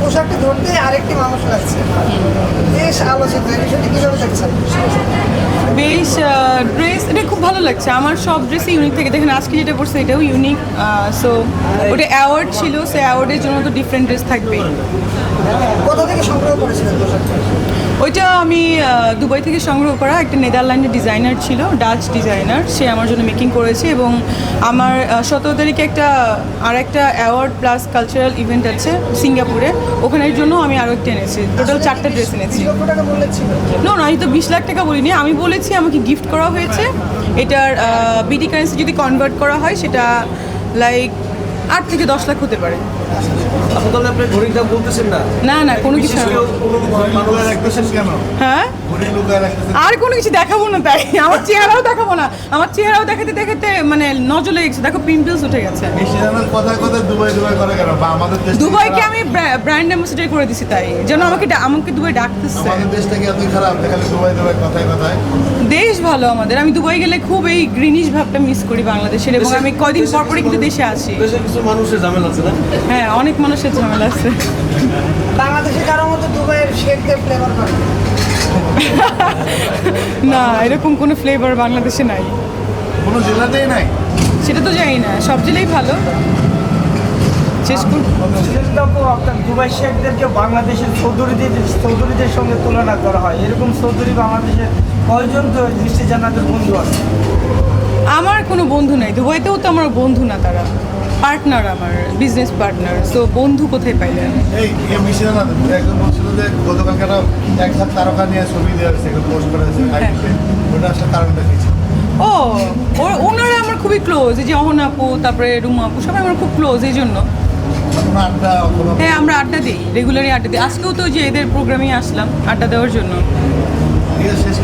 পোশাকটি ধরতে আরেকটি মানুষ লাগছে, বেশ আলোচিত, এই বিষয়টি কীভাবে দেখছেন? বেশ ড্রেস এটা খুব ভালো লাগছে আমার। সব ড্রেসই ইউনিক থেকে দেখেন, আজকে যেটা পড়ছে এটাও ইউনিক। সো ওটা অ্যাওয়ার্ড ছিল, সো অ্যাওয়ার্ডের জন্য তো ডিফারেন্ট ড্রেস থাকবেই। কোথা থেকে সংগ্রহ করেছিলেন পোশাকটি? ওইটা আমি দুবাই থেকে সংগ্রহ করা, একটা নেদারল্যান্ডের ডিজাইনার ছিল, ডাচ ডিজাইনার, সে আমার জন্য মেকিং করেছে। এবং আমার 17 তারিখে একটা অ্যাওয়ার্ড প্লাস কালচারাল ইভেন্ট আছে সিঙ্গাপুরে, ওখানের জন্য আমি আরও একটা এনেছি। টোটাল 4টা ড্রেস এনেছি। 20 লক্ষ টাকা মূল্যের ছিল? আমি তো 20 লাখ টাকা বলিনি, আমি বলেছি আমাকে গিফট করা হয়েছে। এটার বিডি কারেন্সি যদি কনভার্ট করা হয় সেটা লাইক 8 থেকে 10 লাখ হতে পারে। আপনি তাহলে আপনার ঘড়ির দাম বলতেছেন না? না কোনো কিছু না। হ্যাঁ, আর কোনো কিছু দেখাবো না, তাই আমার চেহারাও দেখাবো না। আমার চেহারাও দেখাতে দেখাতে মানে নজর লেগে গেছে, দেখো পিম্পলস উঠে গেছে। দুবাইকে আমি ব্র্যান্ড অ্যাম্বাসেডর করে দিছি, তাই যেন আমাকে দুবাই ডাকতেছে। দেশ ভালো আমাদের, আমি দুবাই গেলে খুব এই গ্রিনিশ ভাবটা মিস করি বাংলাদেশের, এবং আমি কয়দিন পর পরই কিন্তু দেশে আসি। দেশে কিছু মানুষের ঝামেলা আছে না? হ্যাঁ, অনেক মানুষের ঝামেলা আছে। বাংলাদেশে কারোর মতো দুবাইয়ের শেখদের ফ্লেভার পান? না, এরকম কোনো ফ্লেভার বাংলাদেশে নাই। কোনো জেলাতেই নাই? সেটা তো জানি না, সব জেলাই ভালো। শেষ করুন। আপনার দুবাই শেখদেরকে বাংলাদেশের চৌধুরীদের সঙ্গে তুলনা করা হয়, এরকম চৌধুরী বাংলাদেশের কয়জন তো দৃষ্টি জান্নাতের বন্ধু আছে? আমার কোনো বন্ধু নাই দুবাইতেও, তো আমার বন্ধু না, তারা পার্টনার, আমার বিজনেস পার্টনার। সো বন্ধু কোথায় পাইলেন? এই মিশিয়ে না, একজন বলছিল যে গতকালকে এক হাত তারকা নিয়ে ছবি দেওয়া হয়েছে, এখন পোস্ট করা হয়েছে আইডিতে, ওটা আসলে কারণটা কি ছিল? ওনারা আমার খুবই ক্লোজ, এই যে অহন আপু, তারপরে রুমা আপু, সবাই আমার খুব ক্লোজ, এই জন্য। হ্যাঁ, আমরা আড্ডা দিই, রেগুলারই আড্ডা দিই। আজকেও তো যে এদের প্রোগ্রামে আসলাম আড্ডা দেওয়ার জন্য। শেষ